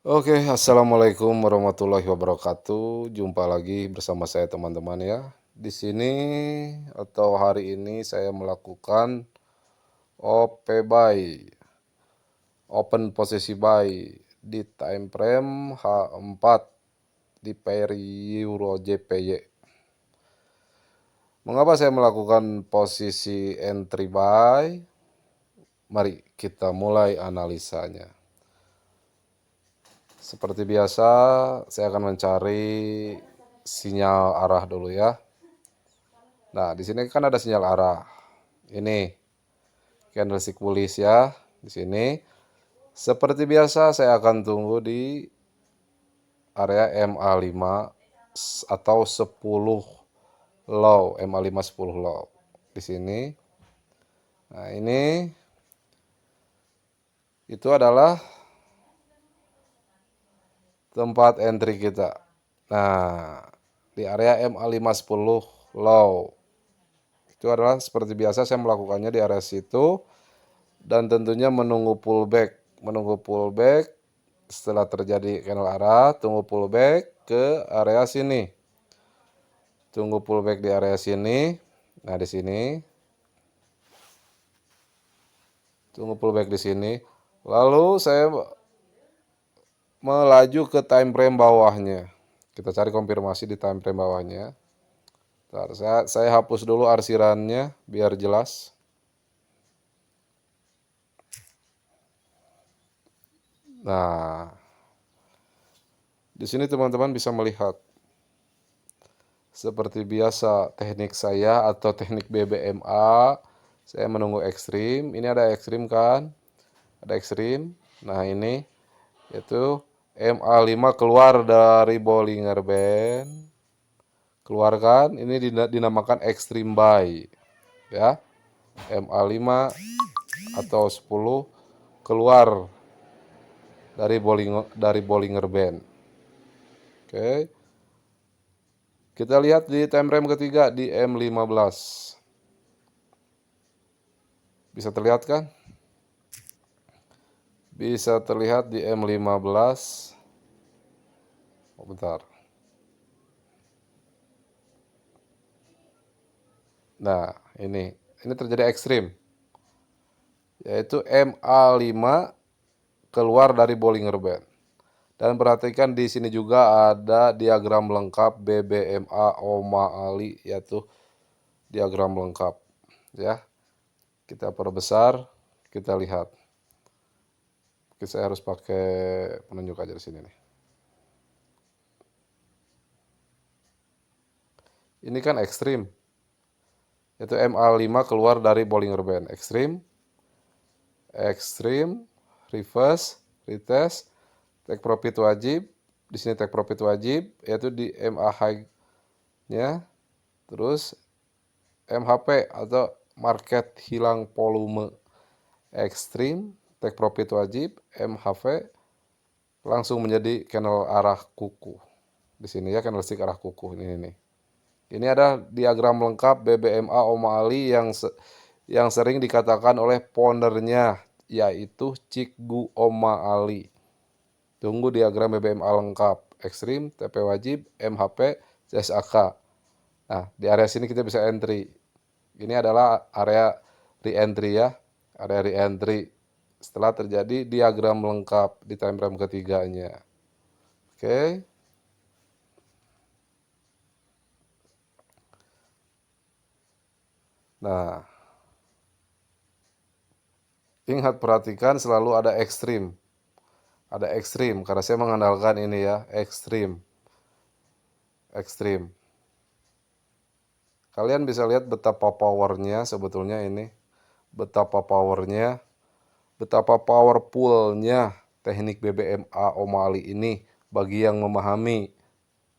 Oke, assalamualaikum warahmatullahi wabarakatuh. Jumpa lagi bersama saya teman-teman ya. Di sini atau hari ini saya melakukan OP buy, open posisi buy di time frame H4 di pair Euro JPY. Mengapa saya melakukan posisi entry buy? Mari kita mulai analisanya. Seperti biasa, saya akan mencari sinyal arah dulu ya. Nah, di sini kan ada sinyal arah. Ini candlestick bullish ya di sini. Seperti biasa saya akan tunggu di area MA5 atau 10 low, MA5 10 low di sini. Nah, ini itu adalah tempat entry kita. Nah, di area MA5 10 low itu adalah seperti biasa saya melakukannya di area situ dan tentunya menunggu pullback setelah terjadi candle arah, tunggu pullback ke area sini. Tunggu pullback di area sini. Nah, di sini. Tunggu pullback di sini. Lalu saya melaju ke time frame bawahnya. Kita cari konfirmasi di time frame bawahnya. Bentar, saya hapus dulu arsirannya biar jelas. Nah, di sini teman-teman bisa melihat seperti biasa teknik saya atau teknik BBMA. Saya menunggu ekstrim. Ini ada ekstrim kan? Ada ekstrim. Nah, ini yaitu MA5 keluar dari Bollinger Band. Keluarkan, ini dinamakan extreme buy ya. MA5 atau 10 keluar dari Bollinger Band. Oke. Kita lihat di time frame ketiga di M15. Bisa terlihat kan? Bisa terlihat di M15. Oh, bentar. Nah, ini terjadi ekstrim, yaitu MA5 keluar dari Bollinger Band. Dan perhatikan di sini juga ada diagram lengkap BBMA OMA Ali, yaitu diagram lengkap ya. Kita perbesar, kita lihat. Oke, saya harus pakai penunjuk aja di sini nih. Ini kan ekstrim, yaitu MA5 keluar dari Bollinger Band. Ekstrim, ekstrim, reverse, retest, take profit wajib. Di sini take profit wajib, yaitu di MA high-nya. Terus MHP atau market hilang volume. Ekstrim, take profit wajib, MHV langsung menjadi candle arah kuku. Di sini ya candlestick arah kuku ini nih. Ini ada diagram lengkap BBMA O'Malley yang sering dikatakan oleh foundernya yaitu Cikgu O'Malley. Tunggu diagram BBMA lengkap, ekstrim, TP wajib, MHP, CSAK. Nah, di area sini kita bisa entry. Ini adalah area re-entry ya, area re-entry setelah terjadi diagram lengkap di time frame ketiganya. Oke. Nah, ingat perhatikan selalu ada ekstrim. Ada ekstrim karena saya mengandalkan ini ya, ekstrim. Ekstrim. Kalian bisa lihat betapa powernya sebetulnya ini. Betapa powernya, betapa powerfulnya teknik BBMA O'Malley ini bagi yang memahami.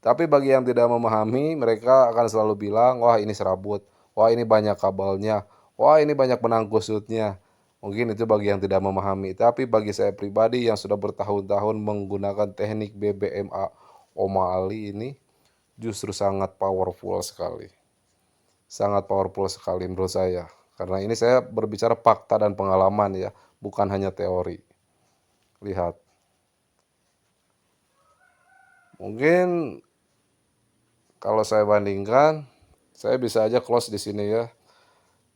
Tapi bagi yang tidak memahami, mereka akan selalu bilang, wah ini serabut, wah ini banyak kabelnya, wah ini banyak benang kusutnya. Mungkin itu bagi yang tidak memahami. Tapi bagi saya pribadi yang sudah bertahun-tahun menggunakan teknik BBMA O'Malley ini, justru sangat powerful sekali. Sangat powerful sekali menurut saya. Karena ini saya berbicara fakta dan pengalaman ya, bukan hanya teori. Lihat. Mungkin kalau saya bandingkan, saya bisa aja close di sini ya.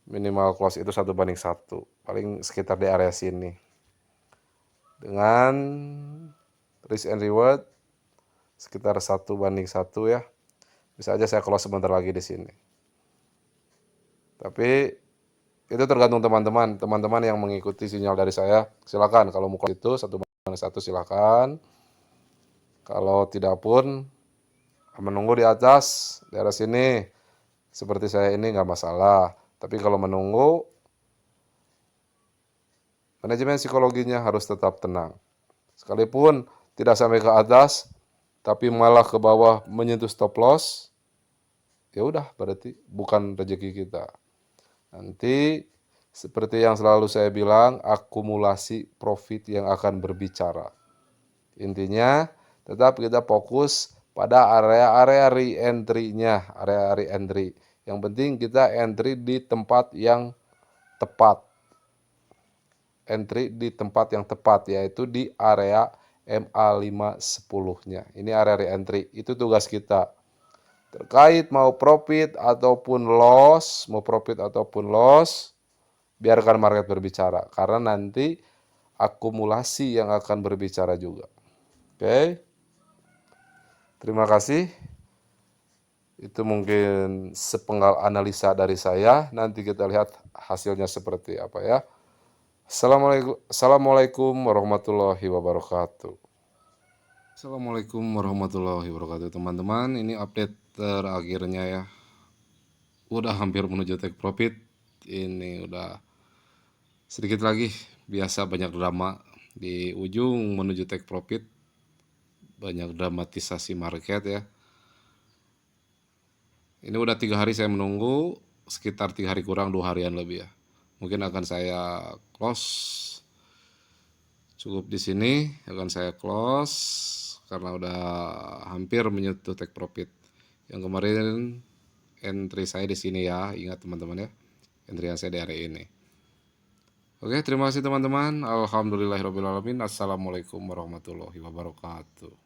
Minimal close itu 1/1, paling sekitar di area sini. Dengan risk and reward sekitar 1/1 ya. Bisa aja saya close sebentar lagi di sini. Tapi itu tergantung teman-teman. Teman-teman yang mengikuti sinyal dari saya, silakan. Kalau mau close itu 1/1 silakan. Kalau tidak pun menunggu di atas daerah sini seperti saya ini nggak masalah. Tapi kalau menunggu, manajemen psikologinya harus tetap tenang. Sekalipun tidak sampai ke atas, tapi malah ke bawah menyentuh stop loss, ya udah berarti bukan rezeki kita. Nanti seperti yang selalu saya bilang, akumulasi profit yang akan berbicara. Intinya tetap kita fokus pada area-area re-entry-nya, area re-entry. Yang penting kita entry di tempat yang tepat. Entry di tempat yang tepat, yaitu di area MA510-nya. Ini area re-entry, itu tugas kita. Terkait mau profit ataupun loss, biarkan market berbicara. Karena nanti akumulasi yang akan berbicara juga. Oke. Terima kasih. Itu mungkin sepenggal analisa dari saya. Nanti kita lihat hasilnya seperti apa ya. Assalamualaikum warahmatullahi wabarakatuh. Assalamualaikum warahmatullahi wabarakatuh teman-teman. Ini update terakhirnya ya. Udah hampir menuju take profit. Ini udah sedikit lagi. Biasa banyak drama di ujung menuju take profit. Banyak dramatisasi market ya. Ini udah 3 hari saya menunggu. Sekitar 3 hari kurang 2 harian lebih ya. Mungkin akan saya close cukup di sini, akan saya close karena udah hampir menyentuh take profit. Yang kemarin entry saya di sini ya, ingat teman-teman ya, entry yang saya di area ini. Oke, terima kasih teman-teman. Alhamdulillahirobbilalamin. Assalamualaikum warahmatullahi wabarakatuh.